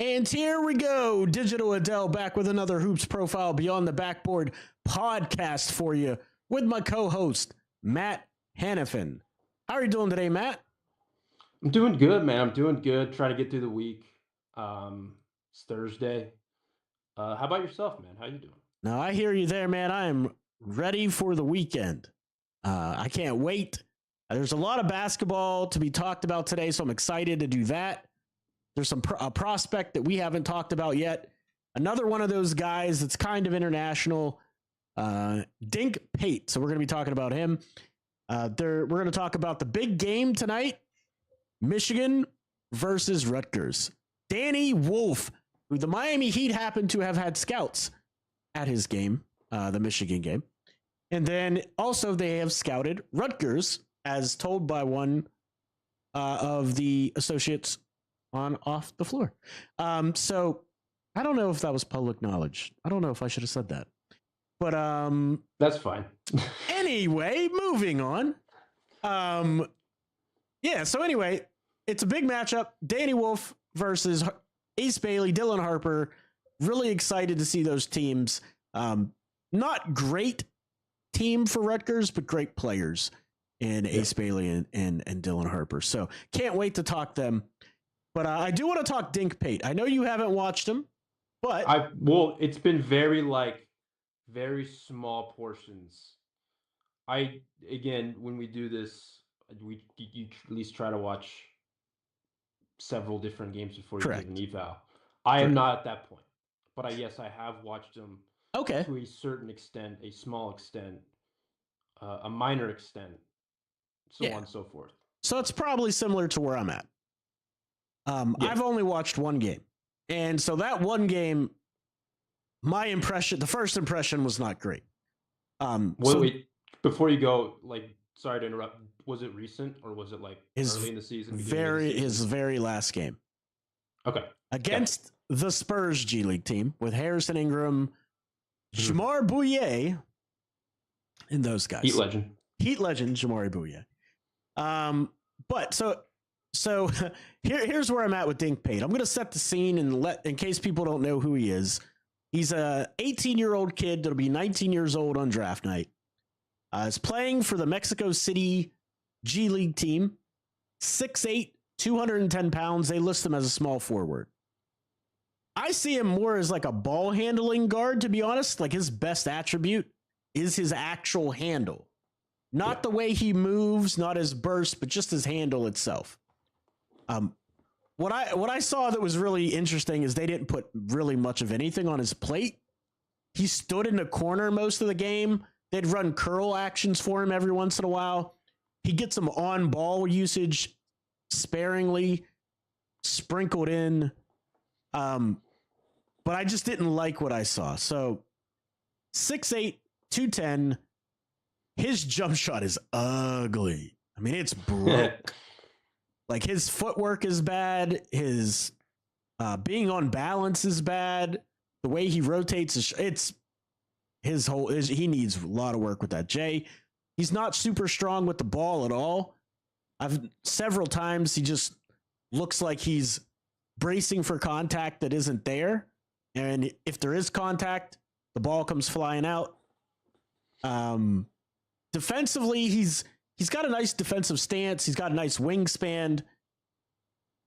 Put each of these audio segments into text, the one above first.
And here we go. Digital Adele back with another Hoops Profile Beyond the Backboard podcast for you with my co-host, Matt Hanifan. How are you doing today, Matt? I'm doing good, man. I'm doing good. Trying to get through the week. It's Thursday. How about yourself, man? How you doing? Now, I hear you there, man. I am ready for the weekend. I can't wait. There's a lot of basketball to be talked about today, so I'm excited to do that. There's a prospect that we haven't talked about yet. Another one of those guys that's kind of international, Dink Pate. So we're going to be talking about him. We're going to talk about the big game tonight, Michigan versus Rutgers. Danny Wolf, who the Miami Heat happened to have had scouts at his game, the Michigan game. And then also they have scouted Rutgers, as told by one of the associates on off the floor. So I don't know if that was public knowledge. I don't know if I should have said that. But That's fine. anyway, moving on. Yeah, so anyway, it's a big matchup. Danny Wolf versus Ace Bailey, Dylan Harper. Really excited to see those teams. Not great team for Rutgers, but great players in Ace Bailey and Dylan Harper. So can't wait to talk them. But I do want to talk Dink Pate. I know you haven't watched him, but It's been very small portions. When we do this, you at least try to watch several different games before you give an eval. I am not at that point, but I have watched them. Okay. To a certain extent, a small extent, a minor extent, so on and so forth. So it's probably similar to where I'm at. I've only watched one game. And so that one game, the first impression was not great. Wait, before you go, sorry to interrupt, was it recent or was it early in the season? His very last game. Okay. Against the Spurs G League team with Harrison Ingram, Jamar Bouye, and those guys. Heat legend, Jamar Bouye. But so here's where I'm at with Dink Pate. I'm going to set the scene in case people don't know who he is. He's a 18-year-old kid that'll be 19 years old on draft night. Is playing for the Mexico City G League team. 6'8", 210 pounds. They list him as a small forward. I see him more as like a ball handling guard, to be honest. Like his best attribute is his actual handle. Not the way he moves, not his burst, but just his handle itself. What I saw that was really interesting is they didn't put really much of anything on his plate. He stood in the corner most of the game. They'd run curl actions for him every once in a while. He gets some on-ball usage sparingly sprinkled in. But I just didn't like what I saw. So 6'8", 210. His jump shot is ugly. I mean, it's broke. Like his footwork is bad. His being on balance is bad. The way he rotates, he needs a lot of work with that. Jay, he's not super strong with the ball at all. Several times he just looks like he's bracing for contact that isn't there. And if there is contact, the ball comes flying out. Defensively, he's got a nice defensive stance. He's got a nice wingspan,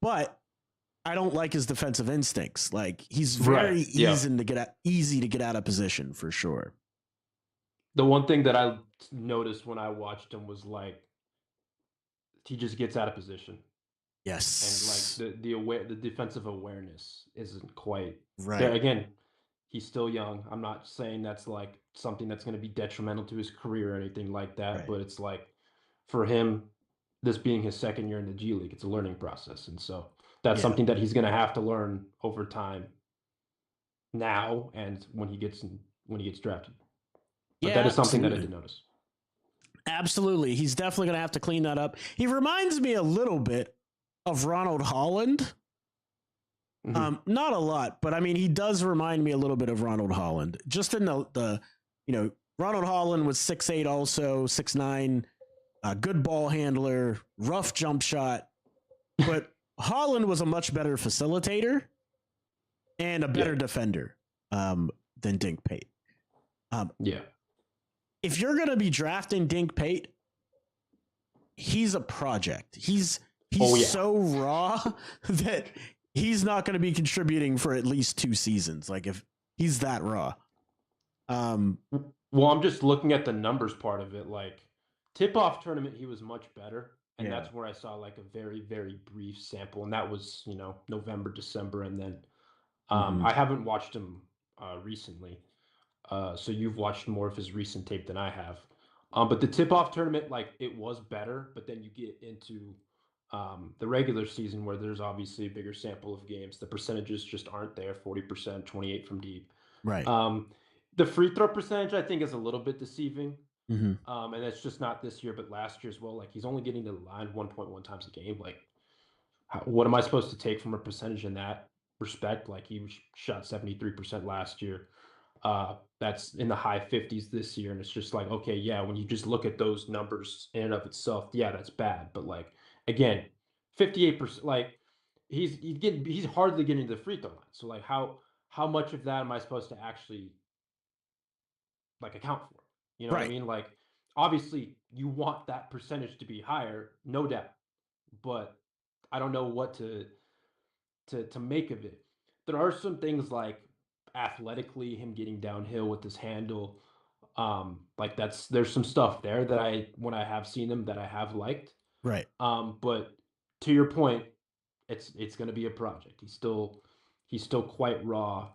but I don't like his defensive instincts. Like he's very easy to get out of position for sure. The one thing that I noticed when I watched him was he just gets out of position. Yes. And the defensive awareness isn't quite right. Again, he's still young. I'm not saying that's something that's going to be detrimental to his career or anything like that, right. But it's for him, this being his second year in the G League, it's a learning process. And so that's something that he's going to have to learn over time now and when he gets drafted. But that is something that I did notice. Absolutely. He's definitely going to have to clean that up. He reminds me a little bit of Ronald Holland. Not a lot, but I mean, he does remind me a little bit of Ronald Holland. Just in Ronald Holland was 6'8", also 6'9", good ball handler, rough jump shot, but Holland was a much better facilitator. and a better defender than Dink Pate. If you're going to be drafting Dink Pate, he's a project. He's so raw that he's not going to be contributing for at least 2 seasons. Like if he's that raw. Well, I'm just looking at the numbers part of it. Like tip-off tournament, he was much better. And that's where I saw like a very, very brief sample. And that was, November, December. And then I haven't watched him recently. So you've watched more of his recent tape than I have. But the tip-off tournament, like it was better. But then you get into the regular season where there's obviously a bigger sample of games. The percentages just aren't there, 40%, 28 from deep. Right. The free throw percentage, I think, is a little bit deceiving. And it's just not this year, but last year as well. Like he's only getting to the line 1.1 times a game. Like, what am I supposed to take from a percentage in that respect? Like he shot 73% last year. That's in the high 50s this year, and it's just like, okay, yeah. When you just look at those numbers in and of itself, yeah, that's bad. But like again, 58%. Like he's hardly getting to the free throw line. So like how much of that am I supposed to actually like account for? You know what I mean? Like, obviously, you want that percentage to be higher, no doubt. But I don't know what to make of it. There are some things like athletically, him getting downhill with his handle. Like there's some stuff there that when I have seen him that I have liked. Right. But to your point, it's going to be a project. He's still quite raw.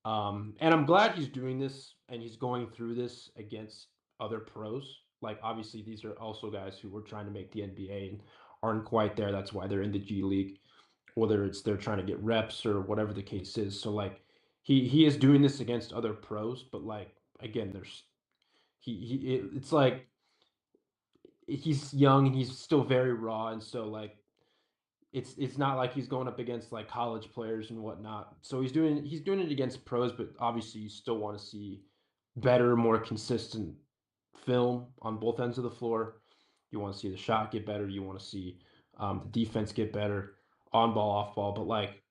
And I'm glad he's doing this and he's going through this against other pros. Like obviously these are also guys who were trying to make the NBA and aren't quite there. That's why they're in the G League, whether it's they're trying to get reps or whatever the case is. So like he is doing this against other pros, but like again, it's like he's young and he's still very raw, and so like it's not like he's going up against like college players and whatnot. So he's doing it against pros, but obviously you still want to see better, more consistent film on both ends of the floor. You want to see the shot get better. You want to see the defense get better, on ball, off ball. But like,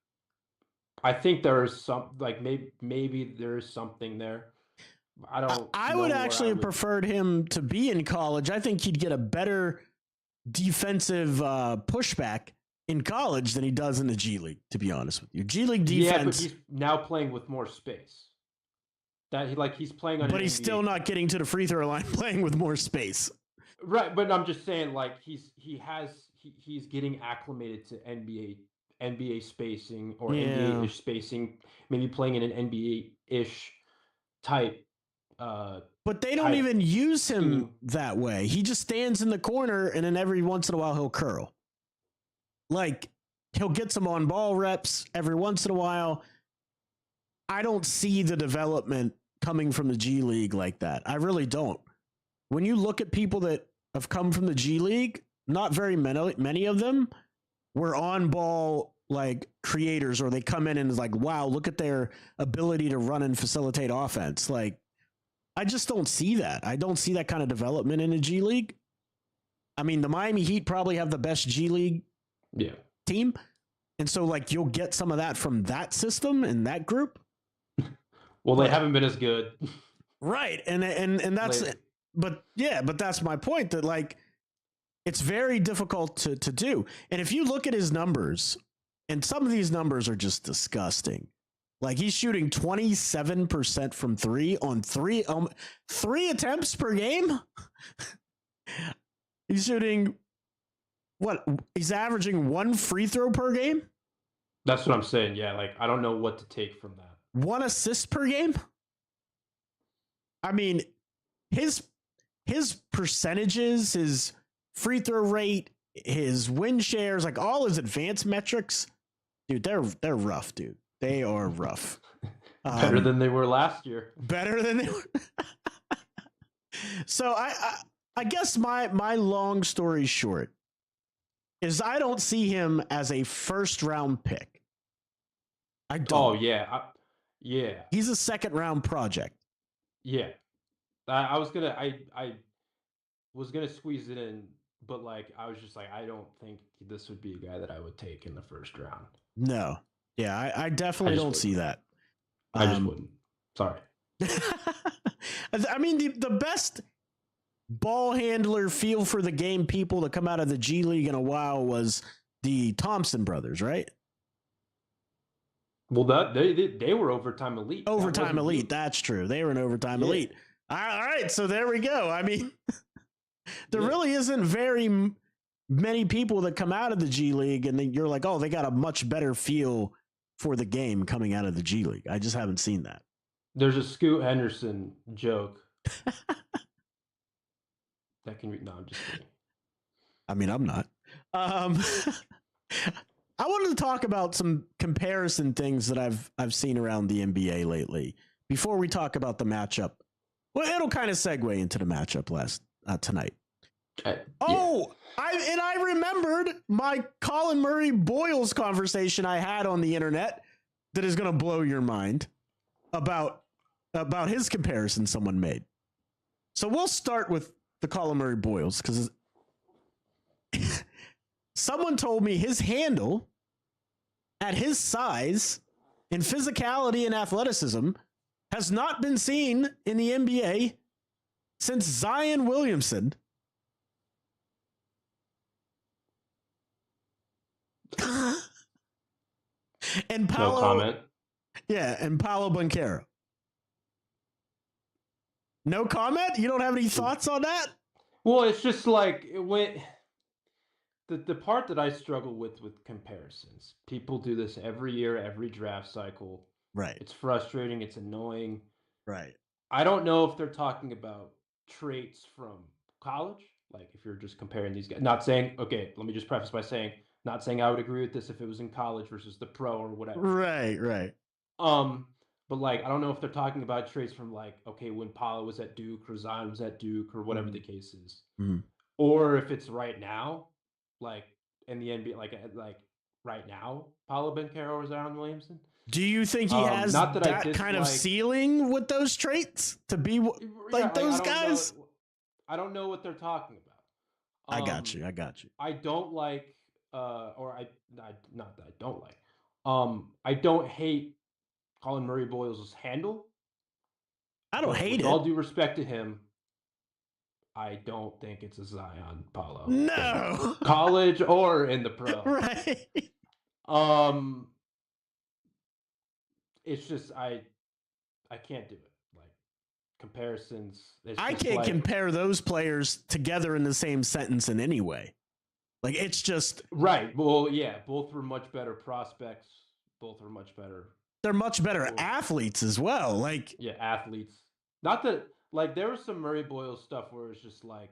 I think there is some like maybe there is something there. I would actually have preferred him to be in college. I think he'd get a better defensive pushback in college than he does in the G League, to be honest with you. G League defense. Yeah, but he's now playing with more space. He's playing on. But he's still not getting to the free throw line playing with more space. Right, but I'm just saying, like he's getting acclimated to NBA spacing or NBA-ish spacing, maybe playing in an NBA-ish type. But they don't even use him that way. He just stands in the corner, and then every once in a while he'll curl. Like he'll get some on ball reps every once in a while. I don't see the development coming from the G League like that. I really don't. When you look at people that have come from the G League, not very many of them were on ball like creators, or they come in and is like, wow, look at their ability to run and facilitate offense. Like, I just don't see that. I don't see that kind of development in the G League. I mean, the Miami Heat probably have the best G League team. And so like you'll get some of that from that system and that group. Well, they haven't been as good. Right. And that's it. But that's my point, that like it's very difficult to do. And if you look at his numbers, and some of these numbers are just disgusting. Like he's shooting 27% from three on three attempts per game. He's shooting he's averaging 1 free throw per game. That's what I'm saying. Yeah. Like, I don't know what to take from that. 1 assist per game. I mean, his percentages, his free throw rate, his win shares, like all his advanced metrics, dude, they're rough, dude. They are rough. Better than they were last year. Better than they were. So I guess my long story short is I don't see him as a first round pick. I don't. Oh yeah. Yeah. He's a second round project. Yeah. I was gonna squeeze it in, but like I was just like, I don't think this would be a guy that I would take in the first round. No. Yeah, I definitely don't see that. I just wouldn't. Sorry. I mean, the best ball handler feel for the game people to come out of the G League in a while was the Thompson brothers, right? Well, they were overtime elite. Overtime elite. That's true. They were an overtime elite. All right, so there we go. I mean, there really isn't very many people that come out of the G League and then you're like, oh, they got a much better feel for the game coming out of the G League. I just haven't seen that. There's a Scoot Henderson joke. That can no, I'm just kidding. I mean, I'm not. I wanted to talk about some comparison things that I've seen around the NBA lately before we talk about the matchup. Well, it'll kind of segue into the matchup tonight. I remembered my Colin Murray Boyles conversation I had on the internet that is going to blow your mind about his comparison someone made. So we'll start with the Colin Murray Boyles because someone told me his handle at his size and physicality and athleticism has not been seen in the NBA since Zion Williamson. And Paolo, no comment. Yeah, and Paolo Banchero. No comment? You don't have any thoughts on that? Well, it's just like the part that I struggle with comparisons. People do this every year, every draft cycle. Right. It's frustrating. It's annoying. Right. I don't know if they're talking about traits from college. Like if you're just comparing these guys. Not saying, okay, let me just preface by saying, not saying I would agree with this if it was in college versus the pro or whatever. Right. But like, I don't know if they're talking about traits from like, okay, when Paolo was at Duke or Zion was at Duke or whatever the case is. Mm-hmm. Or if it's right now, like in the NBA, like right now, Paolo Banchero or Zion Williamson. Do you think he has that kind of ceiling with those traits to be like those guys? I don't know what they're talking about. I got you. I don't like, not that I don't like. I don't hate Colin Murray Boyles' handle. I don't hate it. With all due respect to him, I don't think it's a Zion Paolo. No. College or in the pro. Right. It's just I can't do it. Like comparisons. I can't compare those players together in the same sentence in any way. Like it's just right. Well, yeah, both were much better prospects. Both are much better. They're much better athletes as well. Like athletes. Not that like there was some Murray Boyles stuff where it's just like,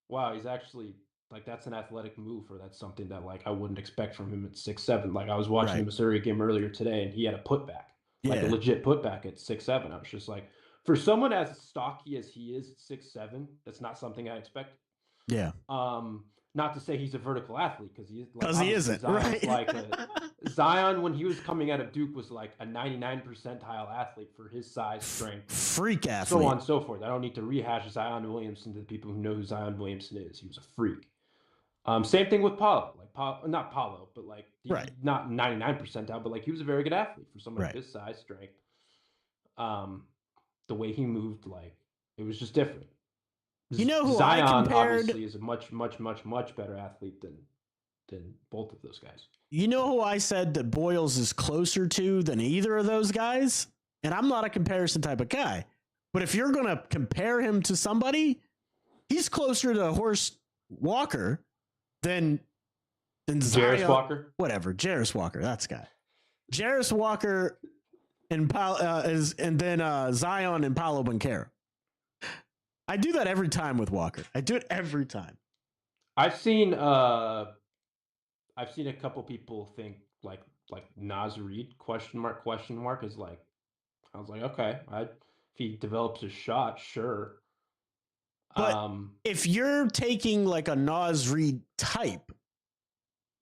wow, he's actually like that's an athletic move, or that's something that like I wouldn't expect from him at 6'7". Like I was watching the Missouri game earlier today, and he had a putback, like a legit putback at 6'7". I was just like, for someone as stocky as he is, 6'7", that's not something I expected. Yeah. Not to say he's a vertical athlete because he is. Because he isn't. Zion's right. Zion, when he was coming out of Duke, was like a 99 percentile athlete for his size, strength, freak athlete, so on and so forth. I don't need to rehash Zion Williamson to the people who know who Zion Williamson is. He was a freak. Same thing with Paolo. Like not Paolo, but like not 99 percentile, but like he was a very good athlete for someone of his size, strength. The way he moved, like it was just different. You know who Zion I compared? Obviously is a much better athlete than both of those guys. You know who I said that Boyles is closer to than either of those guys? And I'm not a comparison type of guy. But if you're going to compare him to somebody, he's closer to Horace Walker than Zion. Jarris Walker? Whatever. Jarris Walker. That's the guy. Jarris Walker and then Zion and Paolo Banchero. I do that every time with Walker. I do it every time. I've seen a couple people think like Naz Reid ? Is like, I was like, okay, if he develops his shot, sure. But if you're taking like a Naz Reid type,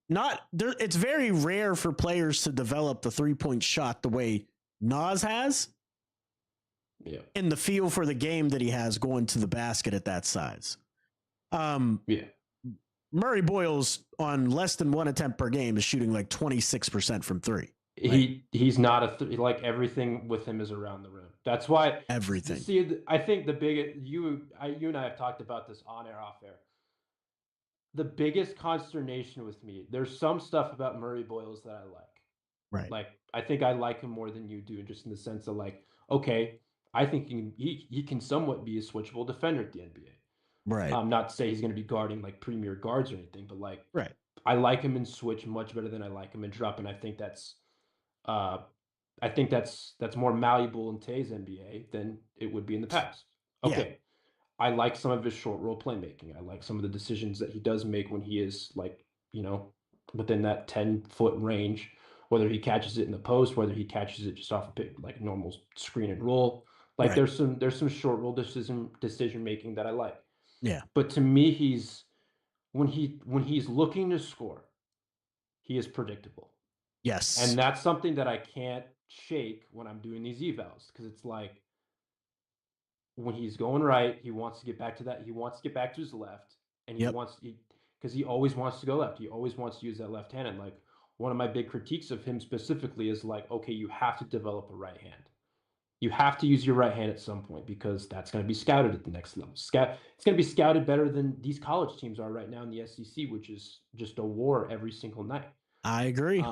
it's very rare for players to develop the 3-point shot the way Naz has. Yeah. And the feel for the game that he has going to the basket at that size. Murray Boyles on less than one attempt per game is shooting like 26% from 3. He's not like everything with him is around the rim. That's why everything. See, I think the biggest you and I have talked about this on air, off air. The biggest consternation with me, there's some stuff about Murray Boyles that I like. Right. Like I think I like him more than you do, just in the sense of like, okay, I think he can somewhat be a switchable defender at the NBA. Right. Not to say he's going to be guarding like premier guards or anything, but like, right. I like him in switch much better than I like him in drop, and I think that's more malleable in today's NBA than it would be in the past. Okay. Yeah. I like some of his short roll playmaking. I like some of the decisions that he does make when he is like, within that 10-foot range, whether he catches it in the post, whether he catches it just off a pick, like normal screen and roll. Like right. there's some short roll decision making that I like. Yeah. But to me, when he's looking to score, he is predictable. Yes. And that's something that I can't shake when I'm doing these evals, because it's like, when he's going right, he wants to get back to that. He wants to get back to his left, and because he always wants to go left. He always wants to use that left hand. And like, one of my big critiques of him specifically is like, okay, you have to develop a right hand. You have to use your right hand at some point, because that's going to be scouted at the next level. It's going to be scouted better than these college teams are right now in the SEC, which is just a war every single night. I agree.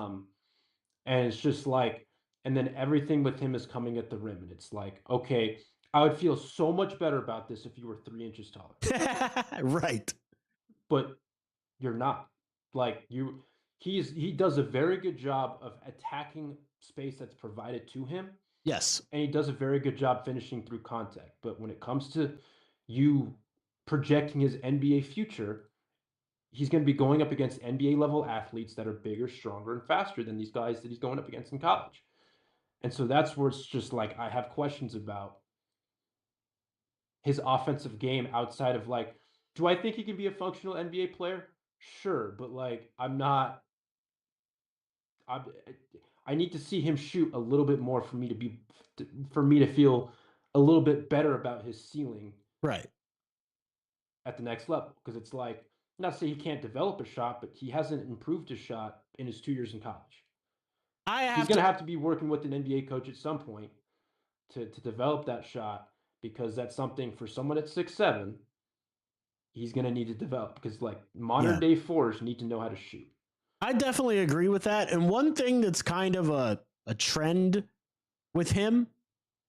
And it's just like, and then everything with him is coming at the rim, and it's like, okay, I would feel so much better about this if you were 3 inches taller. Right. But you're not. Like, he does a very good job of attacking space that's provided to him. Yes. And he does a very good job finishing through contact. But when it comes to you projecting his NBA future, he's going to be going up against NBA level athletes that are bigger, stronger, and faster than these guys that he's going up against in college. And so that's where it's just like, I have questions about his offensive game outside of like, do I think he can be a functional NBA player? Sure. But like, I need to see him shoot a little bit more for me to feel a little bit better about his ceiling. Right. At the next level. Because it's like, not to say he can't develop a shot, but he hasn't improved his shot in his 2 years in college. He's going to have to be working with an NBA coach at some point to develop that shot, because that's something for someone at 6'7", he's going to need to develop, because like modern day fours need to know how to shoot. I definitely agree with that. And one thing that's kind of a trend with him,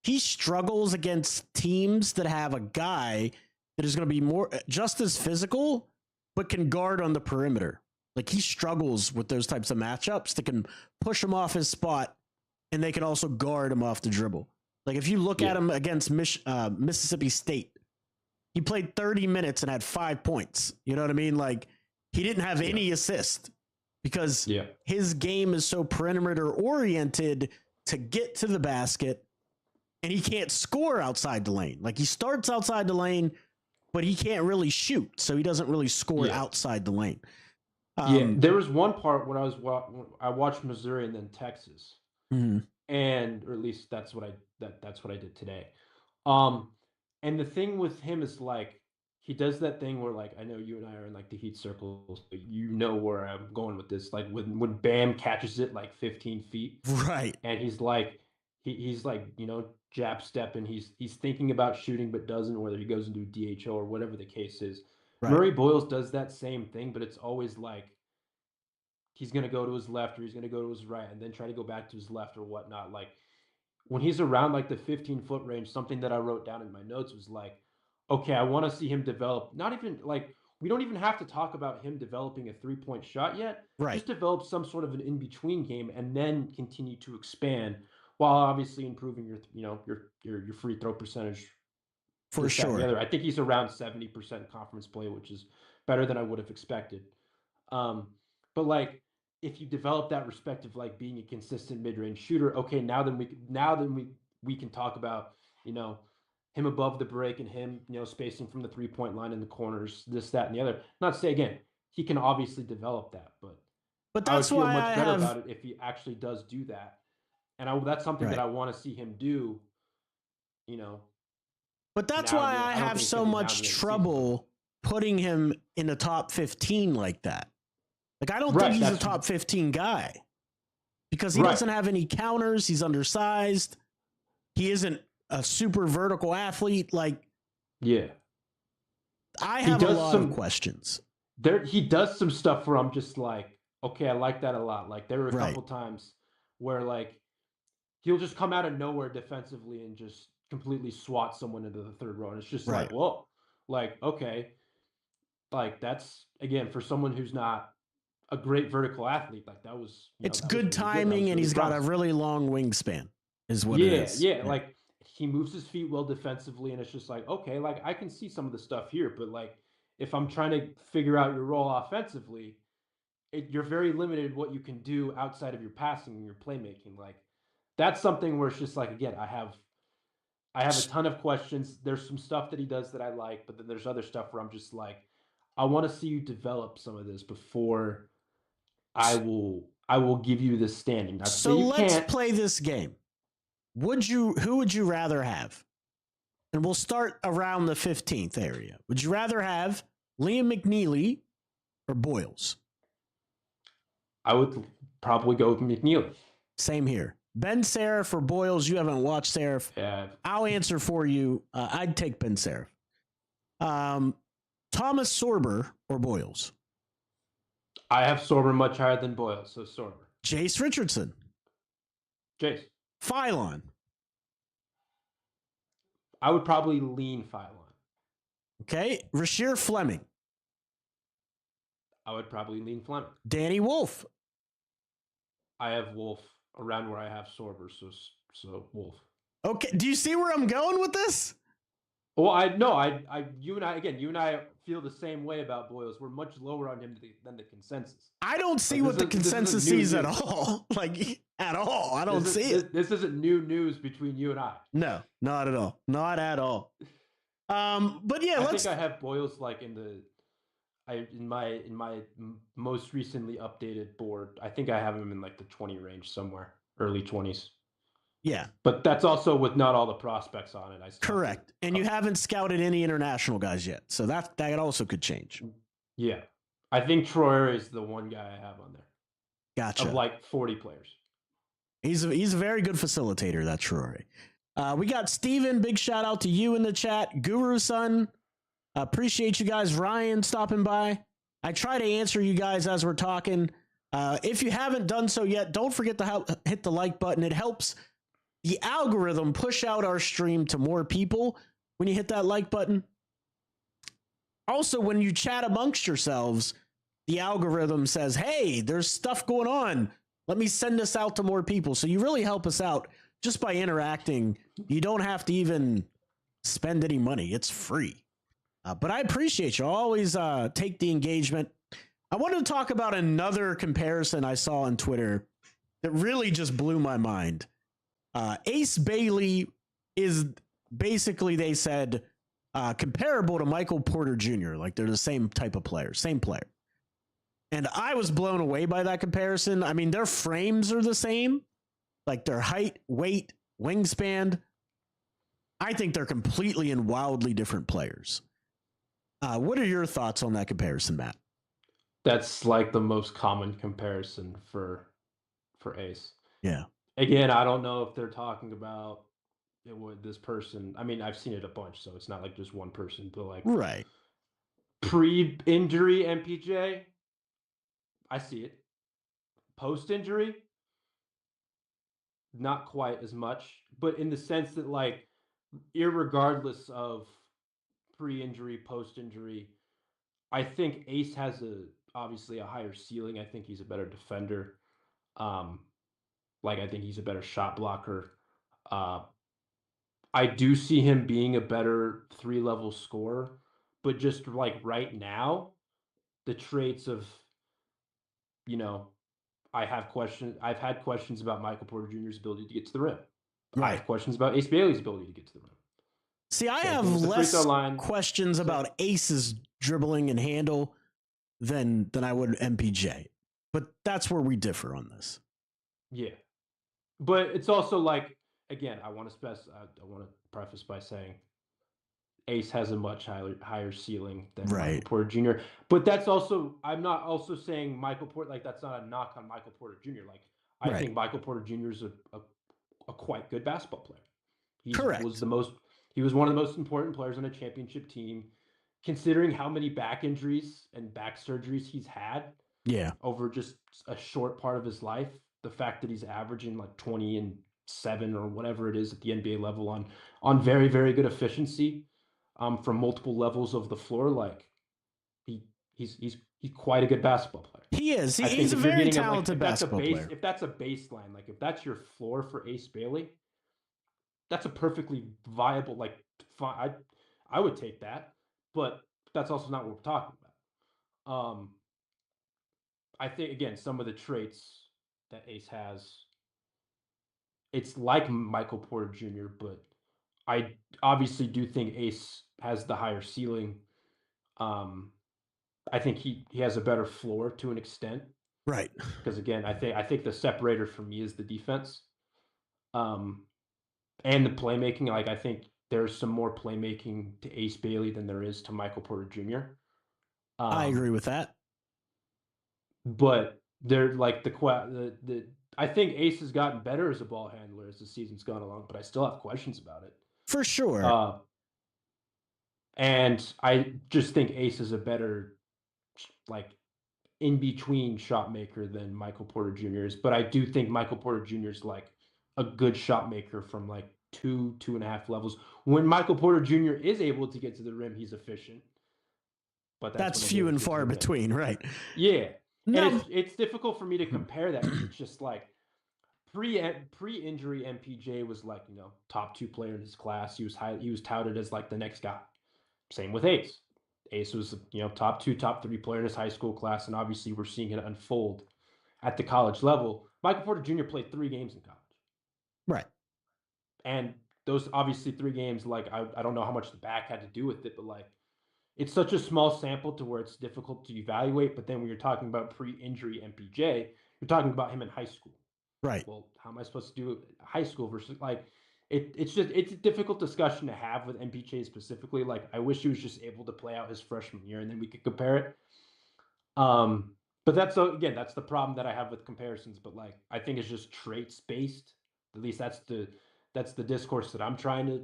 he struggles against teams that have a guy that is going to be just as physical, but can guard on the perimeter. Like, he struggles with those types of matchups that can push him off his spot, and they can also guard him off the dribble. Like, if you look at him against Mississippi State, he played 30 minutes and had 5 points. You know what I mean? Like, he didn't have any assist, because his game is so perimeter oriented to get to the basket, and he can't score outside the lane. Like, he starts outside the lane, but he can't really shoot, so he doesn't really score outside the lane. There was one part when I watched Missouri and then Texas, or at least that's what I did today. And the thing with him is like, he does that thing where, like, I know you and I are in like the heat circles, but you know where I'm going with this. Like when Bam catches it like 15 feet, right? And he's like, he's like, jab stepping. He's thinking about shooting but doesn't, whether he goes into DHO or whatever the case is. Right. Murray Boyles does that same thing, but it's always like he's going to go to his left or he's going to go to his right and then try to go back to his left or whatnot. Like, when he's around like the 15-foot range, something that I wrote down in my notes was like, okay, I want to see him develop. Not even like, we don't even have to talk about him developing a 3-point shot yet. Right. Just develop some sort of an in-between game and then continue to expand, while obviously improving your free throw percentage. For sure. I think he's around 70% conference play, which is better than I would have expected. But like, if you develop that respect of like being a consistent mid-range shooter, okay, now then we can talk about, him above the break and him, spacing from the 3-point line in the corners, this, that, and the other. Not to say, again, he can obviously develop that, but that's I would feel why much better about it if he actually does do that. And that's something that I want to see him do, But that's why I have so much trouble putting him in the top 15 like that. Like, I don't think he's a top 15 guy. because he doesn't have any counters. He's undersized. He isn't a super vertical athlete. Like, I have a lot of questions. He does some stuff where I'm just like, okay, I like that a lot. Like, there were a couple times where, like, he'll just come out of nowhere defensively and just completely swat someone into the third row. And it's just like, whoa, like, okay. Like, that's, again, for someone who's not a great vertical athlete, like, that was, it's good timing, and he's got a really long wingspan, is what it is. Yeah. Like, he moves his feet well defensively, and it's just like, okay, like, I can see some of the stuff here, but, like, if I'm trying to figure out your role offensively, you're very limited what you can do outside of your passing and your playmaking. Like, that's something where it's just like, again, I have a ton of questions. There's some stuff that he does that I like, but then there's other stuff where I'm just like, I want to see you develop some of this before I will give you this standing. Not so let's play this game. Who would you rather have? And we'll start around the 15th area. Would you rather have Liam McNeely or Boyles? I would probably go with McNeely. Same here. Ben Seraph or Boyles? You haven't watched Seraph. Yeah. I'll answer for you. I'd take Ben Seraph. Thomas Sorber or Boyles? I have Sorber much higher than Boyles, so Sorber. Jace Richardson. Jace. Phylon. I would probably lean Phylon. Okay. Rasheer Fleming. I would probably lean Fleming. Danny Wolf. I have Wolf around where I have Sorber, so Wolf. Okay. Do you see where I'm going with this? Well, you and I feel the same way about Boyles. We're much lower on him than the consensus. I don't see what the consensus sees at all. Like, at all. I don't see it. This isn't new news between you and I. No, not at all. Not at all. But yeah, I think I have Boyles like in my most recently updated board. I think I have him in like the 20 range somewhere, early 20s. Yeah. But that's also with not all the prospects on it. Correct. And you haven't scouted any international guys yet. So that also could change. Yeah. I think Troyer is the one guy I have on there. Gotcha. Of like 40 players. He's a very good facilitator, that Troyer. We got Steven. Big shout out to you in the chat. Guru Son. Appreciate you guys. Ryan stopping by. I try to answer you guys as we're talking. If you haven't done so yet, don't forget to hit the like button. It helps the algorithm push out our stream to more people when you hit that like button. Also, when you chat amongst yourselves, the algorithm says, hey, there's stuff going on. Let me send this out to more people. So you really help us out just by interacting. You don't have to even spend any money. It's free. But I appreciate you. I'll always take the engagement. I wanted to talk about another comparison I saw on Twitter that really just blew my mind. Ace Bailey is basically, they said, comparable to Michael Porter Jr. Like, they're the same type of player, same player. And I was blown away by that comparison. I mean, their frames are the same, like their height, weight, wingspan. I think they're completely and wildly different players. What are your thoughts on that comparison, Matt? That's like the most common comparison for Ace. Yeah. Again, I don't know if they're talking about this person. I mean, I've seen it a bunch, so it's not like just one person, but like pre-injury MPJ, I see it. Post-injury, not quite as much, but in the sense that, like, irregardless of pre-injury, post-injury, I think Ace has obviously a higher ceiling. I think he's a better defender. I think he's a better shot blocker. I do see him being a better 3-level scorer, but just like right now, the traits of, I've had questions about Michael Porter Jr.'s ability to get to the rim. Right. I have questions about Ace Bailey's ability to get to the rim. See, I have less questions about Ace's dribbling and handle than I would MPJ, but that's where we differ on this. Yeah, but it's also like, again, I want to preface by saying Ace has a much higher ceiling than Michael Porter Jr. But that's also, I'm not also saying Michael Porter, like, that's not a knock on Michael Porter Jr. Like, I think Michael Porter Jr. is a quite good basketball player. Correct. He was one of the most important players on a championship team, considering how many back injuries and back surgeries he's had. Yeah. Over just a short part of his life. The fact that he's averaging like 20 and 7 or whatever it is at the NBA level on very, very good efficiency from multiple levels of the floor, like he's quite a good basketball player. He is. He's a very talented basketball player. If that's a baseline, like if that's your floor for Ace Bailey, that's a perfectly viable, like I would take that, but that's also not what we're talking about. I think, again, some of the traits that Ace has, it's like Michael Porter Jr., but I obviously do think Ace has the higher ceiling. I think he has a better floor to an extent. Right. Because, again, I think the separator for me is the defense. And the playmaking. Like, I think there's some more playmaking to Ace Bailey than there is to Michael Porter Jr. I agree with that. But they're like the I think Ace has gotten better as a ball handler as the season's gone along, but I still have questions about it. For sure. And I just think Ace is a better, like, in between shot maker than Michael Porter Jr. is. But I do think Michael Porter Jr. is like a good shot maker from like 2.5 levels. When Michael Porter Jr. is able to get to the rim, he's efficient. But that's few and far between, right? Yeah. No. And it's difficult for me to compare that. It's just like pre-injury MPJ was like, top 2 player in his class. He was touted as like the next guy. Same with Ace. Ace was, top 2, top 3 player in his high school class, and obviously we're seeing it unfold at the college level. Michael Porter Jr. played 3 games in college. Right. And those obviously 3 games, like I don't know how much the back had to do with it, but like it's such a small sample to where it's difficult to evaluate. But then when you're talking about pre-injury MPJ, you're talking about him in high school. Right. Well, how am I supposed to do high school versus like it's a difficult discussion to have with MPJ specifically. Like I wish he was just able to play out his freshman year and then we could compare it. But that's the problem that I have with comparisons. But like I think it's just traits based. At least that's the discourse that I'm trying to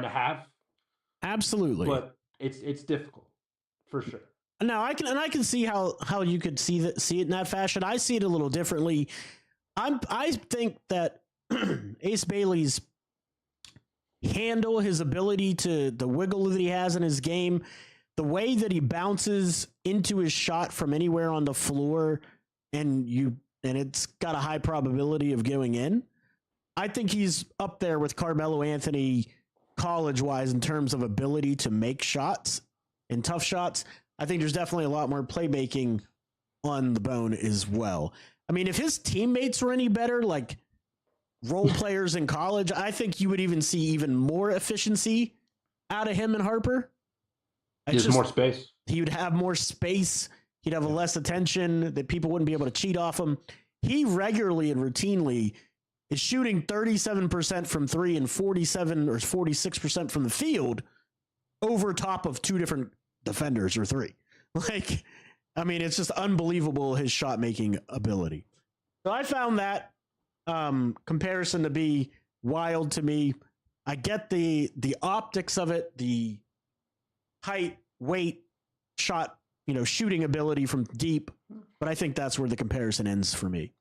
have. Absolutely. But it's difficult for sure. Now I can see how you could see it in that fashion. I see it a little differently. I think that Ace Bailey's handle, his ability to the wiggle that he has in his game, the way that he bounces into his shot from anywhere on the floor, and it's got a high probability of going in. I think he's up there with Carmelo Anthony college-wise in terms of ability to make shots and tough shots. I think there's definitely a lot more playmaking on the bone as well. I mean, if his teammates were any better, like role players in college, I think you would even see even more efficiency out of him and Harper. There's more space. He would have more space. He'd have less attention, that people wouldn't be able to cheat off him. He regularly and routinely is shooting 37% from 3 and 47 or 46% from the field over top of 2 different defenders or 3. Like, I mean, it's just unbelievable, his shot making ability. So I found that comparison to be wild to me. I get the optics of it, the height, weight, shot, shooting ability from deep, but I think that's where the comparison ends for me.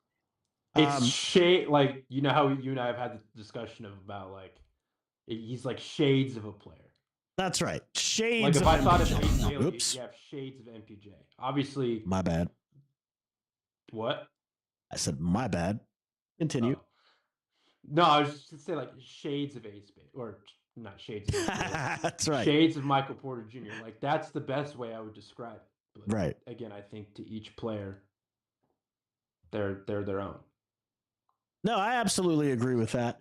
It's shade, like, how you and I have had the discussion about like he's like shades of a player. That's right. Shades. Like if I thought of Ace Bailey, you have shades of MPJ. Obviously. My bad. What? I said my bad. Continue. Oh. No, I was just to say like shades of Ace Bailey, or not shades of Ace Bailey. That's right. Shades of Michael Porter Jr. Like that's the best way I would describe it. But right. Again, I think to each player, they're their own. No, I absolutely agree with that.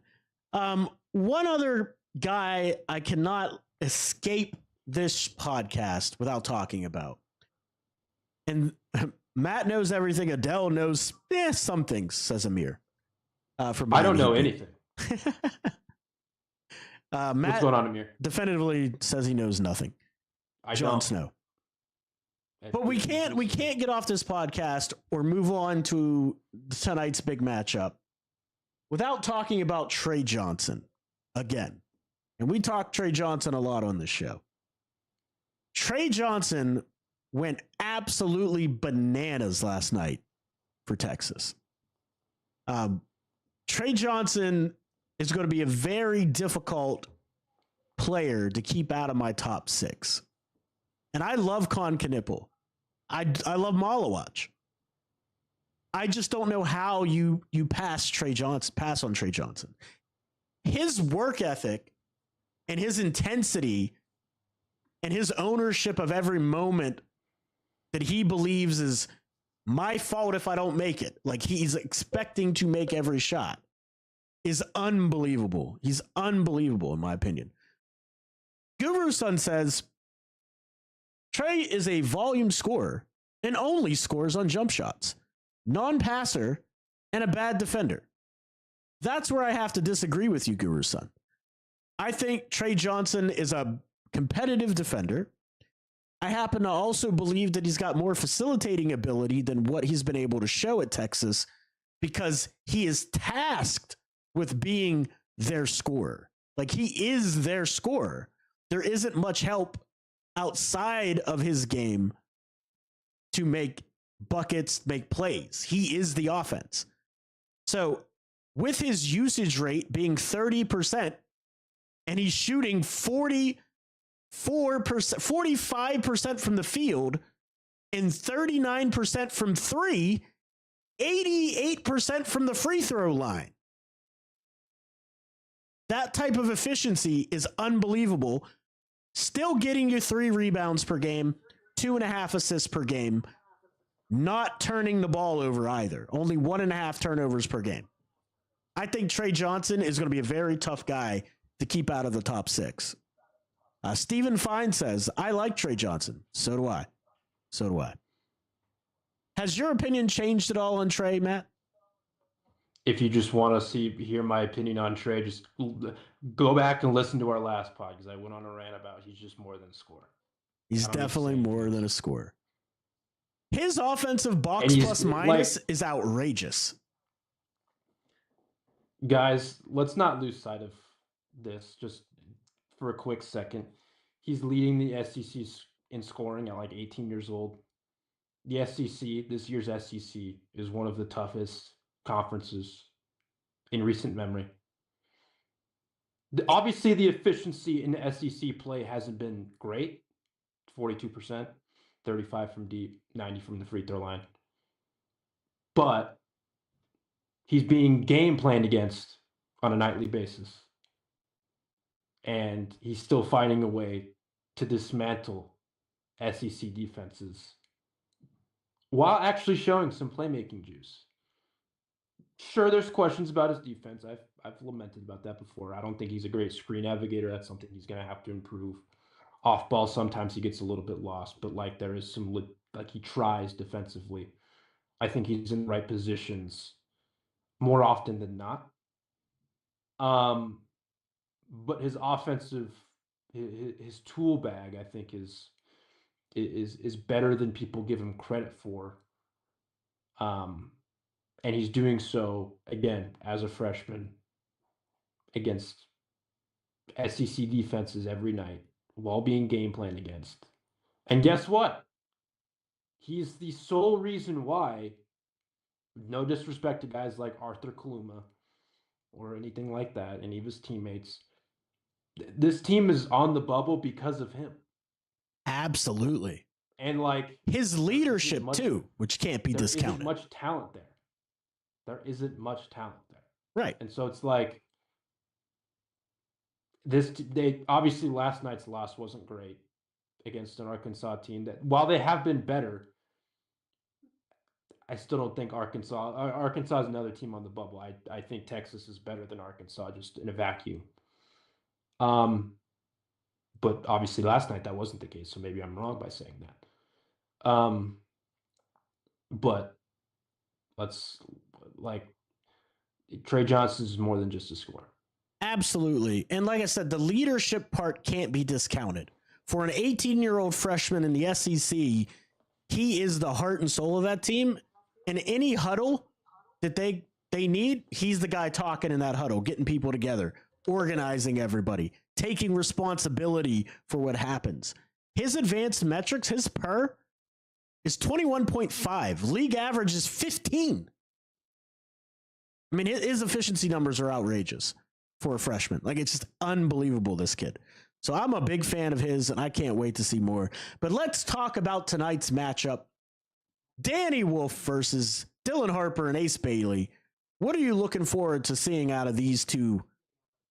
One other guy I cannot escape this podcast without talking about. And Matt knows everything. Adele knows some things, says Amir. I don't know anything. Matt What's going on, Amir? definitively says he knows nothing. Jon Snow. But we can't get off this podcast or move on to tonight's big matchup without talking about Trey Johnson again. And we talk Trey Johnson a lot on this show. Trey Johnson went absolutely bananas last night for Texas. Trey Johnson is going to be a very difficult player to keep out of my top 6. And I love Con Knipple. I love Malawach. I just don't know how you pass on Trey Johnson. His work ethic and his intensity and his ownership of every moment that he believes is my fault if I don't make it, like he's expecting to make every shot, is unbelievable. He's unbelievable, in my opinion. Guru Sun says Trey is a volume scorer and only scores on jump shots, non-passer, and a bad defender. That's where I have to disagree with you, Guru Sun. I think Trey Johnson is a competitive defender. I happen to also believe that he's got more facilitating ability than what he's been able to show at Texas because he is tasked with being their scorer. Like, he is their scorer. There isn't much help outside of his game to make buckets, make plays. He is the offense. So with his usage rate being 30% and he's shooting 45% from the field and 39% from 3, 88% from the free throw line. That type of efficiency is unbelievable. Still getting you 3 rebounds per game, 2.5 assists per game, not turning the ball over either. Only 1.5 turnovers per game. I think Trey Johnson is going to be a very tough guy to keep out of the top 6. Stephen Fine says, I like Trey Johnson. So do I. Has your opinion changed at all on Trey, Matt? If you just want to hear my opinion on Trey, just go back and listen to our last pod because I went on a rant about he's just more than a scorer. He's definitely more than a scorer. His offensive box plus minus is outrageous. Guys, let's not lose sight of this just for a quick second. He's leading the SEC in scoring at like 18 years old. The SEC, this year's SEC, is one of the toughest conferences in recent memory. Obviously, the efficiency in the SEC play hasn't been great. 42%, 35 from deep, 90 from the free throw line. But he's being game planned against on a nightly basis. And he's still finding a way to dismantle SEC defenses while actually showing some playmaking juice. Sure, there's questions about his defense. I've lamented about that before. I don't think he's a great screen navigator. That's something he's going to have to improve. Off ball, sometimes he gets a little bit lost, but like there is some, like he tries defensively. I think he's in the right positions more often than not. But his offensive, his tool bag, I think is better than people give him credit for. And he's doing so, again, as a freshman against SEC defenses every night while being game planned against. And guess what? He's the sole reason why, no disrespect to guys like Arthur Kaluma or anything like that, any of his teammates, this team is on the bubble because of him. Absolutely. And like his leadership too, which can't be discounted. There isn't much talent there. Right. And so it's like they obviously last night's loss wasn't great against an Arkansas team that, while they have been better, I still don't think Arkansas is another team on the bubble. I think Texas is better than Arkansas just in a vacuum. But obviously last night that wasn't the case, so maybe I'm wrong by saying that. But Trey Johnson is more than just a scorer. Absolutely. And like I said, the leadership part can't be discounted. For an 18-year-old freshman in the SEC, he is the heart and soul of that team. And any huddle that they need, he's the guy talking in that huddle, getting people together, organizing everybody, taking responsibility for what happens. His advanced metrics, his PER is 21.5. League average is 15. I mean, his efficiency numbers are outrageous for a freshman. Like, it's just unbelievable, this kid. So I'm a big fan of his, and I can't wait to see more. But let's talk about tonight's matchup. Danny Wolf versus Dylan Harper and Ace Bailey. What are you looking forward to seeing out of these two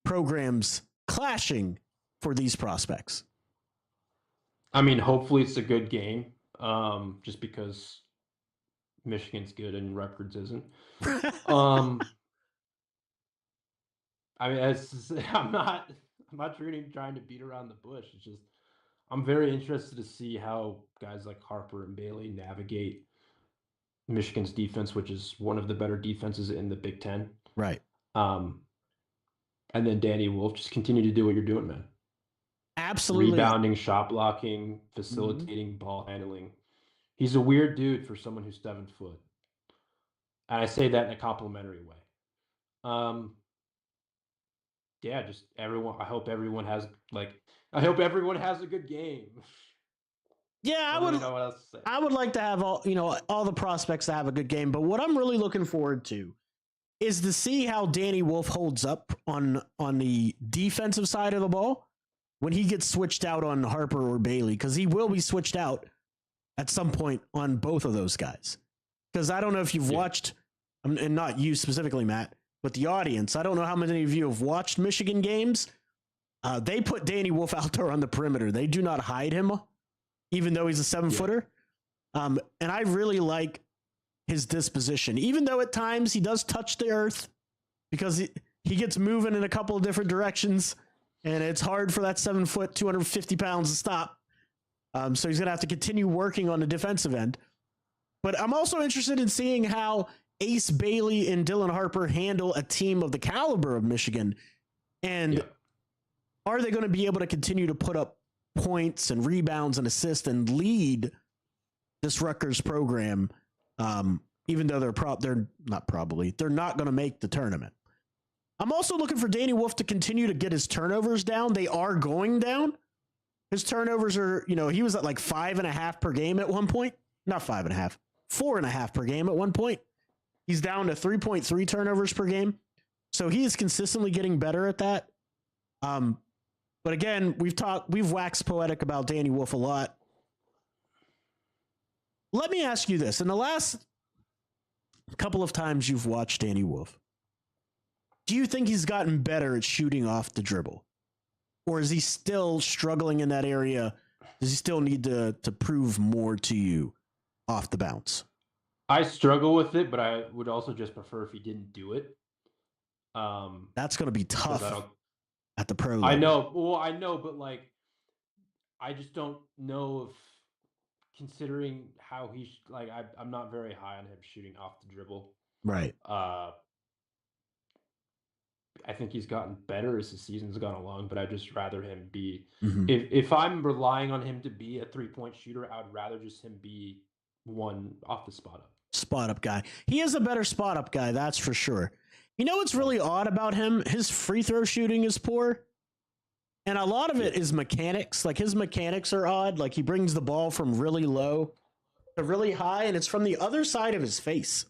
programs clashing for these prospects? I mean, hopefully it's a good game, just because Michigan's good and Rutgers isn't. I mean, I'm not really trying to beat around the bush. It's just I'm very interested to see how guys like Harper and Bailey navigate Michigan's defense, which is one of the better defenses in the Big Ten. Right. And then Danny Wolf, just continue to do what you're doing, man. Absolutely. Rebounding, shot blocking, facilitating, ball handling. He's a weird dude for someone who's 7 foot. And I say that in a complimentary way. Yeah, just everyone. I hope everyone has a good game. Yeah, I would know what else to say. I would like to have all the prospects to have a good game, but what I'm really looking forward to is to see how Danny Wolf holds up on the defensive side of the ball when he gets switched out on Harper or Bailey, because he will be switched out at some point on both of those guys. Because I don't know if you've watched, and not you specifically, Matt, but the audience. I don't know how many of you have watched Michigan games. They put Danny Wolf out there on the perimeter. They do not hide him, even though he's a 7-footer. And I really like his disposition, even though at times he does touch the earth because he gets moving in a couple of different directions, and it's hard for that 7 foot, 250 pounds to stop. So he's going to have to continue working on the defensive end. But I'm also interested in seeing how Ace Bailey and Dylan Harper handle a team of the caliber of Michigan. And are they going to be able to continue to put up points and rebounds and assists and lead this Rutgers program, even though they're not going to make the tournament. I'm also looking for Danny Wolf to continue to get his turnovers down. They are going down. His turnovers are, he was at like 5.5 per game at one point. Not 5.5, 4.5 per game at one point. He's down to 3.3 turnovers per game. So he is consistently getting better at that. But again, we've waxed poetic about Danny Wolf a lot. Let me ask you this. In the last couple of times you've watched Danny Wolf, do you think he's gotten better at shooting off the dribble? Or is he still struggling in that area? Does he still need to prove more to you off the bounce? I struggle with it, but I would also just prefer if he didn't do it. That's going to be tough at the pro level. I know. Well, I know, but I just don't know if, considering how he's I'm not very high on him shooting off the dribble. Right. I think he's gotten better as the season's gone along, but I'd just rather him be. If I'm relying on him to be a 3-point shooter, I would rather just him be one off the spot up. Spot up guy. He is a better spot up guy, that's for sure. You know what's really odd about him? His free throw shooting is poor. And a lot of it is mechanics. Like, his mechanics are odd. Like, he brings the ball from really low to really high, and it's from the other side of his face.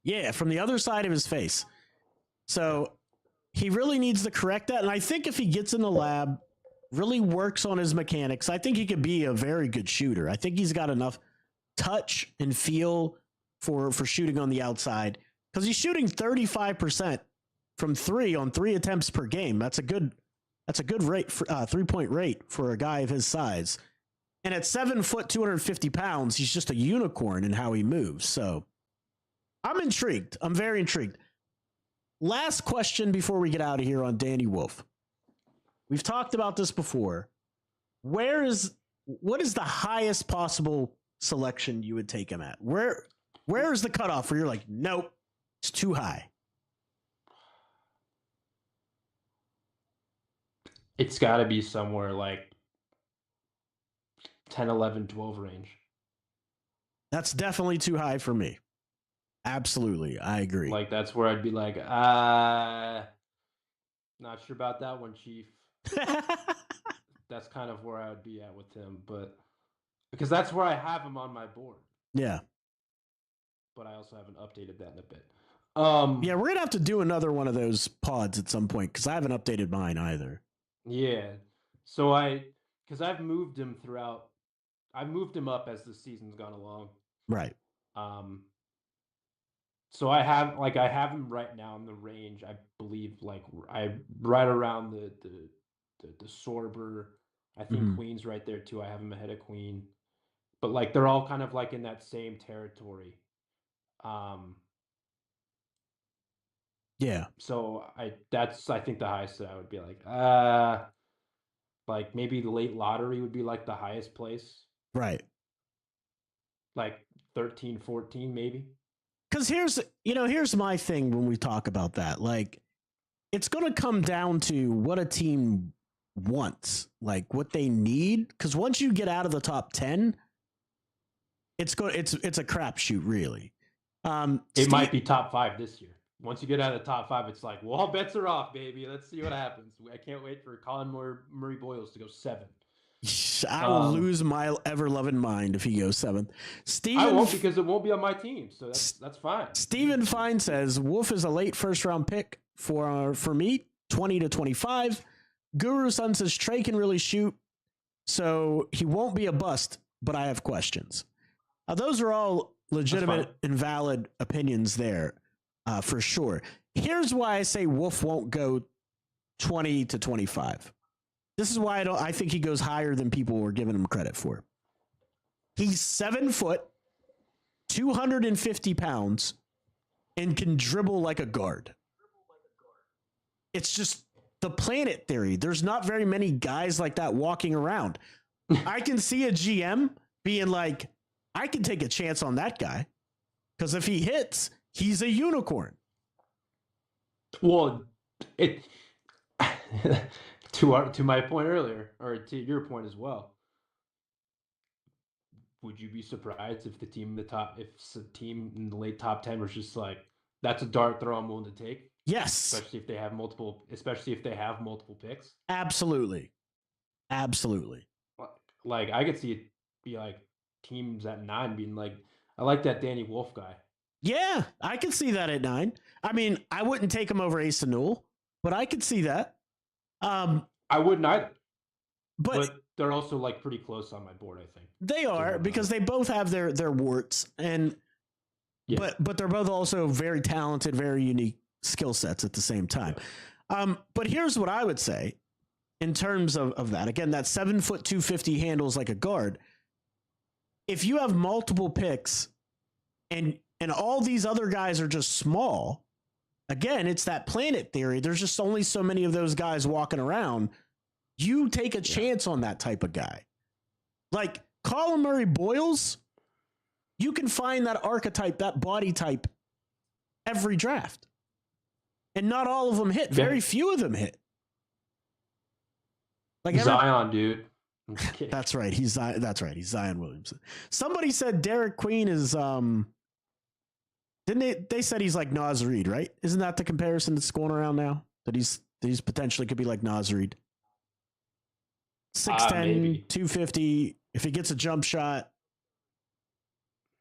Yeah, from the other side of his face. So he really needs to correct that. And I think if he gets in the lab, really works on his mechanics, I think he could be a very good shooter. I think he's got enough touch and feel for shooting on the outside, because he's shooting 35% from 3 on 3 attempts per game. That's a good rate for 3-point rate for a guy of his size. And at 7 foot, 250 pounds, he's just a unicorn in how he moves. So I'm intrigued. I'm very intrigued. Last question before we get out of here on Danny Wolf. We've talked about this before. What is the highest possible selection you would take him at? Where is the cutoff where you're like, nope, it's too high? It's got to be somewhere like 10, 11, 12 range. That's definitely too high for me. Absolutely. I agree. Like, that's where I'd be like, not sure about that one, Chief. That's kind of where I would be at with him, but because that's where I have him on my board. Yeah. But I also haven't updated that in a bit. Yeah, we're gonna have to do another one of those pods at some point because I haven't updated mine either. Yeah. So because I've moved him throughout. I've moved him up as the season's gone along. Right. So I have him right now in the range. I believe right around the Sorber. I think Queen's right there too. I have him ahead of Queen, but like they're all kind of like in that same territory. Yeah. So that's I think the highest that I would be like maybe the late lottery would be like the highest place. Right. Like 13, 14 maybe. Because here's my thing when we talk about that. Like, it's going to come down to what a team wants, like what they need. Because once you get out of the top 10, it's a crapshoot, really. It might be top 5 this year. Once you get out of the top 5, it's like, well, all bets are off, baby. Let's see what happens. I can't wait for Colin Murray Boyles to go 7. I will lose my ever-loving mind if he goes 7th. I won't, because it won't be on my team, so that's fine. Stephen Fine says Wolf is a late first-round pick for me, 20 to 25. Guru Sun says Trey can really shoot, so he won't be a bust, but I have questions. Those are all legitimate and valid opinions there, for sure. Here's why I say Wolf won't go 20 to 25. This is why I think he goes higher than people were giving him credit for. He's 7 foot, 250 pounds, and can dribble like a guard. It's just the planet theory. There's not very many guys like that walking around. I can see a GM being like, I can take a chance on that guy, because if he hits, he's a unicorn. Well, to my point earlier, or to your point as well, would you be surprised if the team in the late top 10 was just like, that's a dart throw I'm willing to take? Yes. Especially if they have multiple picks. Absolutely. Like, I could see it be like teams at 9 being like, I like that Danny Wolf guy. Yeah, I could see that at 9. I mean, I wouldn't take him over Asa Newell, but I could see that. I wouldn't either. But they're also like pretty close on my board, I think. They are, because they both have their warts, and but they're both also very talented, very unique skill sets at the same time. Yeah. But here's what I would say in terms of that. Again, that 7 foot 250 handles like a guard. If you have multiple picks and all these other guys are just small, again, it's that planet theory. There's just only so many of those guys walking around. You take a chance on that type of guy. Like Colin Murray Boyles, you can find that archetype, that body type every draft. And not all of them hit. Very few of them hit. Like Zion, dude. That's right. He's Zion Williamson. Somebody said Derek Queen is didn't they said he's like Naz Reid, right? Isn't that the comparison that's going around now? That he's potentially could be like Naz Reid. 6'10", 250. If he gets a jump shot,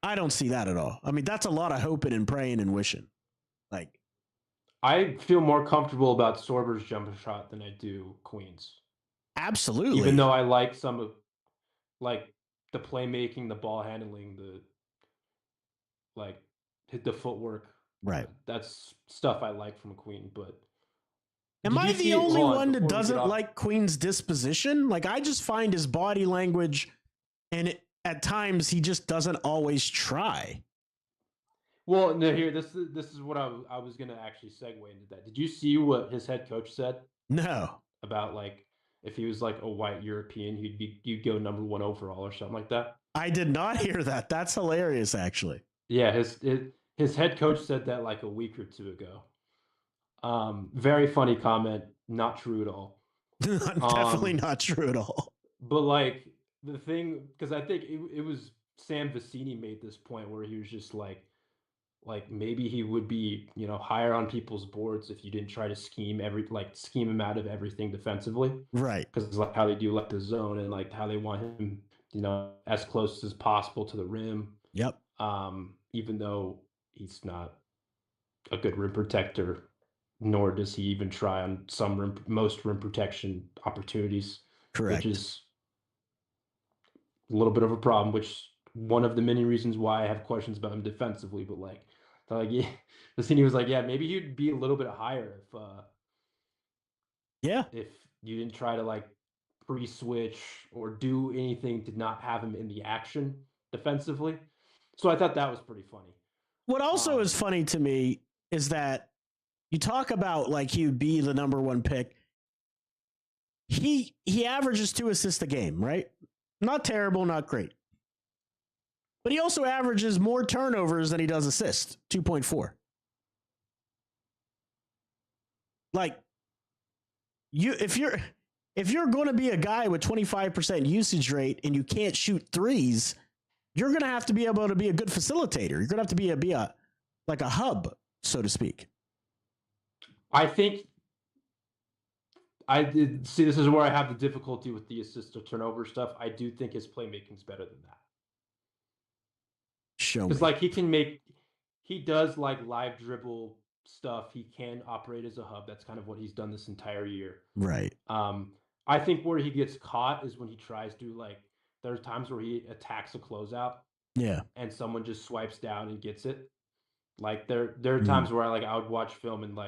I don't see that at all. I mean, that's a lot of hoping and praying and wishing. Like, I feel more comfortable about Sorber's jump shot than I do Queen's. Absolutely. Even though I like some of, like, the playmaking, the ball handling, the footwork. Right. That's stuff I like from Queen, but am I the only one that doesn't like Queen's disposition? Like, I just find his body language, and at times he just doesn't always try. Well, no, here, this is what I was going to actually segue into that. Did you see what his head coach said? No. About, like, if he was like a white European, you'd go number 1 overall or something like that? I did not hear that. That's hilarious, actually. Yeah, his head coach said that like a week or 2 ago. Very funny comment. Not true at all. Definitely not true at all. But like the thing, because I think it was Sam Vecini made this point where he was just like maybe he would be, higher on people's boards if you didn't try to scheme him out of everything defensively. Right. Because like how they do like the zone and like how they want him, as close as possible to the rim. Yep. Even though he's not a good rim protector, nor does he even try on most rim protection opportunities. Correct. Which is a little bit of a problem, which one of the many reasons why I have questions about him defensively. But yeah, Vecini was like, yeah, maybe he'd be a little bit higher if you didn't try to pre-switch or do anything to not have him in the action defensively. So I thought that was pretty funny. What also is funny to me is that you talk about he would be the number one pick. He averages 2 assists a game, right? Not terrible, not great. But he also averages more turnovers than he does assists, 2.4. If you're going to be a guy with 25% usage rate and you can't shoot threes, you're going to have to be able to be a good facilitator. You're going to have to be a hub, so to speak. I think I did see. This is where I have the difficulty with the assist to turnover stuff. I do think his playmaking is better than that. Show me. Because he does live dribble stuff. He can operate as a hub. That's kind of what he's done this entire year. Right. I think where he gets caught is when he tries to there's times where he attacks a closeout. Yeah. And someone just swipes down and gets it. There are times where I would watch film and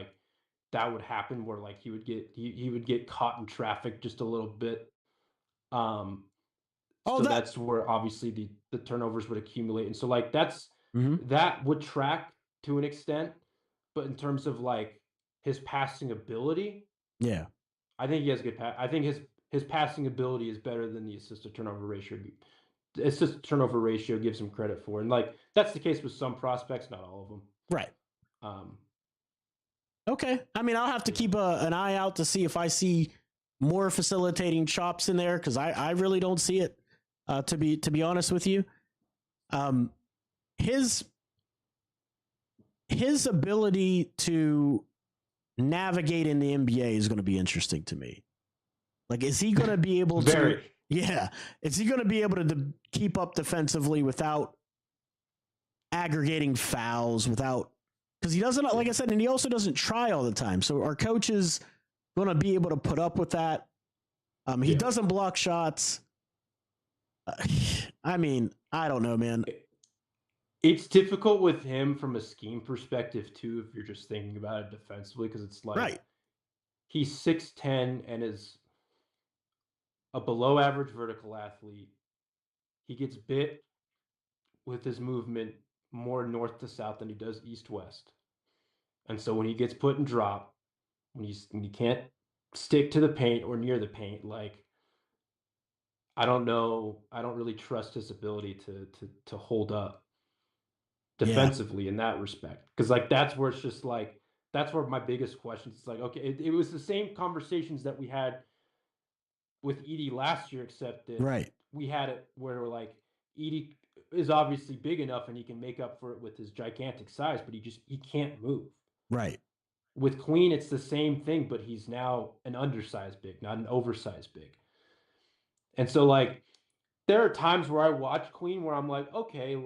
that would happen where he would get caught in traffic just a little bit. That's where obviously the turnovers would accumulate. And so that would track to an extent, but in terms of his passing ability, yeah, I think he has good I think his passing ability is better than the assist to turnover ratio. The assist to turnover ratio gives him credit for. And that's the case with some prospects, not all of them. Right. Okay. I mean, I'll have to keep an eye out to see if I see more facilitating chops in there, because I really don't see it, to be honest with you. His ability to navigate in the NBA is going to be interesting to me. Is he going to be able to? Yeah. Is he going to be able to keep up defensively without aggregating fouls, because he doesn't, like I said, and he also doesn't try all the time. So our coach is going to be able to put up with that. He doesn't block shots. I mean, I don't know, man. It's difficult with him from a scheme perspective too, if you're just thinking about it defensively, because it's right. He's 6'10" and is a below average vertical athlete. He gets bit with his movement more north to south than he does east west. And so when he gets put in drop, when you can't stick to the paint or near the paint, I don't know. I don't really trust his ability to hold up defensively in that respect. Because that's where it's just that's where my biggest question is. Okay, it was the same conversations that we had with Edey last year, except that we had it where Edey is obviously big enough and he can make up for it with his gigantic size, but he can't move. Right. With Queen, it's the same thing, but he's now an undersized big, not an oversized big. And so there are times where I watch Queen where I'm okay,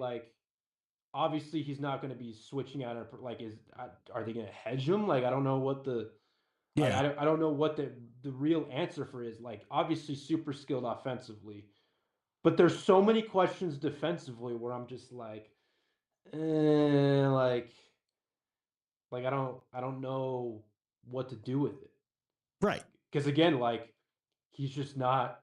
obviously he's not going to be switching out. Are they going to hedge him? I don't know what the I don't know what the real answer for is. Obviously super skilled offensively, but there's so many questions defensively where I'm just I don't know what to do with it. Right. Because again, he's just not.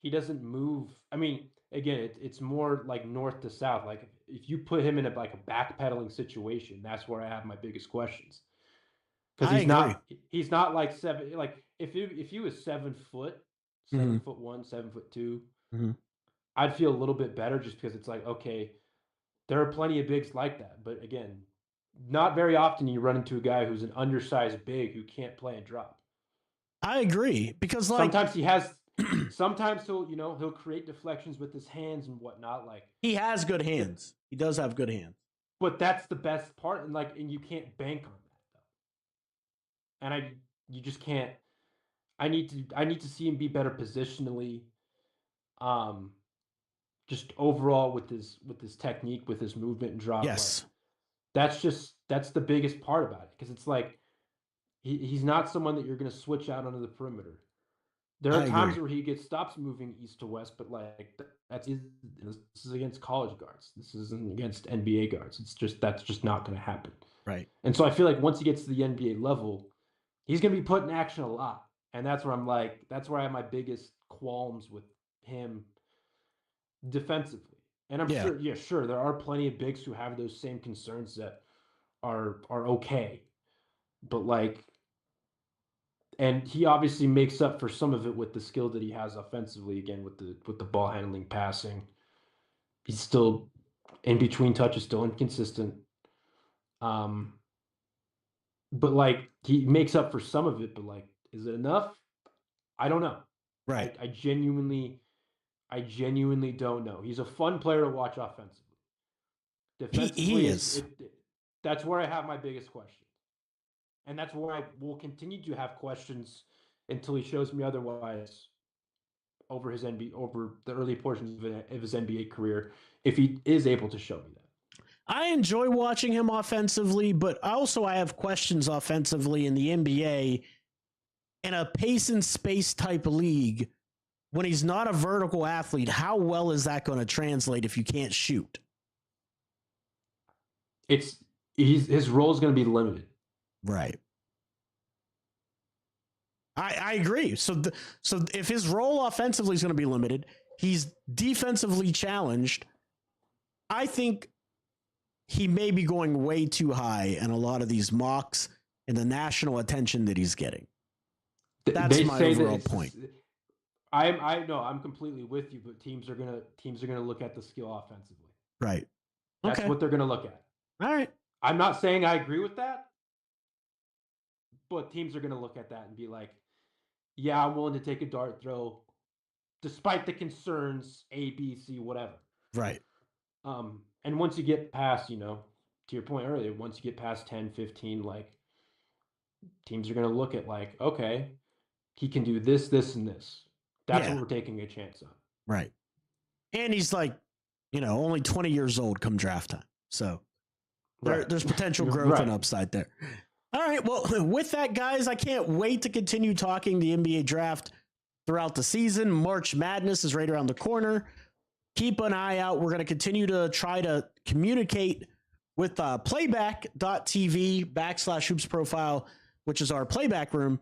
He doesn't move. I mean, again, it's more north to south. If you put him in a backpedaling situation, that's where I have my biggest questions. Because he's not 7. If he was 7 foot, 7'1", 7'2", I'd feel a little bit better just because it's okay, there are plenty of bigs like that. But again, not very often you run into a guy who's an undersized big who can't play and drop. I agree, because sometimes he has sometimes he'll create deflections with his hands and whatnot. Like he has good hands. He does have good hands. But that's the best part, and you can't bank on that though. And you just can't. I need to see him be better positionally. Just overall with his technique, with his movement and drop. Yes. Like, that's the biggest part about it, because it's like he's not someone that you're going to switch out onto the perimeter. There are times where he stops moving east to west, but like this is against college guards. This isn't against NBA guards. That's just not going to happen. Right. And so I feel like once he gets to the NBA level, he's going to be put in action a lot. And that's where I have my biggest qualms with him defensively. And I'm sure there are plenty of bigs who have those same concerns that are okay. But like, and he obviously makes up for some of it with the skill that he has offensively. Again, with the ball handling, passing, he's still in between touches, still inconsistent. But like, he makes up for some of it. But like, is it enough? I don't know. Right. I genuinely don't know. He's a fun player to watch offensively. Defensively, he is. That's where I have my biggest question. And that's where I will continue to have questions until he shows me otherwise over the early portions of his NBA career, if he is able to show me that. I enjoy watching him offensively, but also I have questions offensively in the NBA in a pace and space type league. When he's not a vertical athlete, how well is that going to translate if you can't shoot? His role is going to be limited. Right. I agree. So if his role offensively is going to be limited, he's defensively challenged. I think he may be going way too high in a lot of these mocks and the national attention that he's getting. That's my overall point. I'm completely with you, but teams are gonna look at the skill offensively. Right. That's what they're gonna look at. All right. I'm not saying I agree with that, but teams are gonna look at that and be like, yeah, I'm willing to take a dart throw despite the concerns, A, B, C, whatever. Right. And once you get past, to your point earlier, once you get past 10, 15, like, teams are gonna look at like, okay, he can do this, this, and this. That's what we're taking a chance on. Right. And he's like, only 20 years old come draft time. So there's potential growth and upside there. All right. Well, with that, guys, I can't wait to continue talking the NBA draft throughout the season. March Madness is right around the corner. Keep an eye out. We're going to continue to try to communicate with playback.tv/hoops profile, which is our playback room,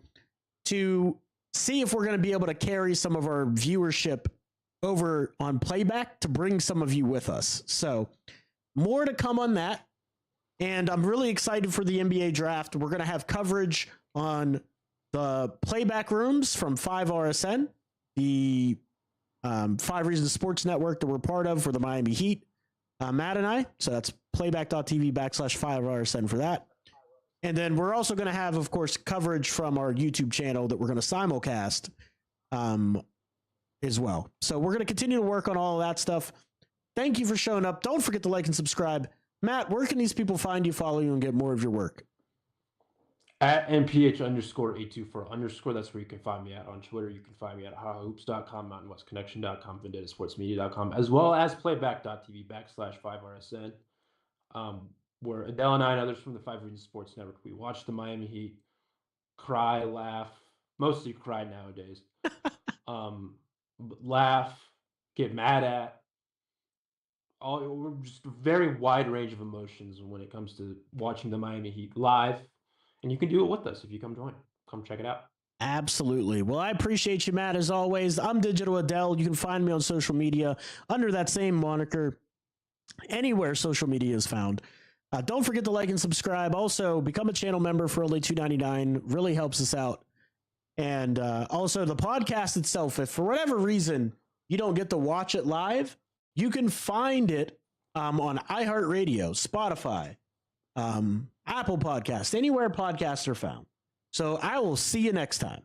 to see if we're going to be able to carry some of our viewership over on playback to bring some of you with us. So more to come on that. And I'm really excited for the NBA draft. We're going to have coverage on the playback rooms from 5RSN, the 5 Reasons Sports Network that we're part of for the Miami Heat, Matt and I. So that's playback.tv/5RSN for that. And then we're also going to have, of course, coverage from our YouTube channel that we're going to simulcast as well. So we're going to continue to work on all of that stuff. Thank you for showing up. Don't forget to like and subscribe. Matt, where can these people find you, follow you, and get more of your work? At mph_824_. That's where you can find me at on Twitter. You can find me at hoops.com, mountainwestconnection.com, vendetta-sports-media.com, as well as playback.tv/5RSN. Where Adel and I and others from the 5 Reasons Sports Network, we watch the Miami Heat, cry, laugh, mostly cry nowadays, laugh, get mad at, we're just a very wide range of emotions when it comes to watching the Miami Heat live. And you can do it with us if you come join. Come check it out. Absolutely. Well, I appreciate you, Matt, as always. I'm Digital Adele. You can find me on social media under that same moniker, anywhere social media is found. Don't forget to like and subscribe. Also, become a channel member for only $2.99. Really helps us out. And also, the podcast itself, if for whatever reason you don't get to watch it live, you can find it on iHeartRadio, Spotify, Apple Podcasts, anywhere podcasts are found. So I will see you next time.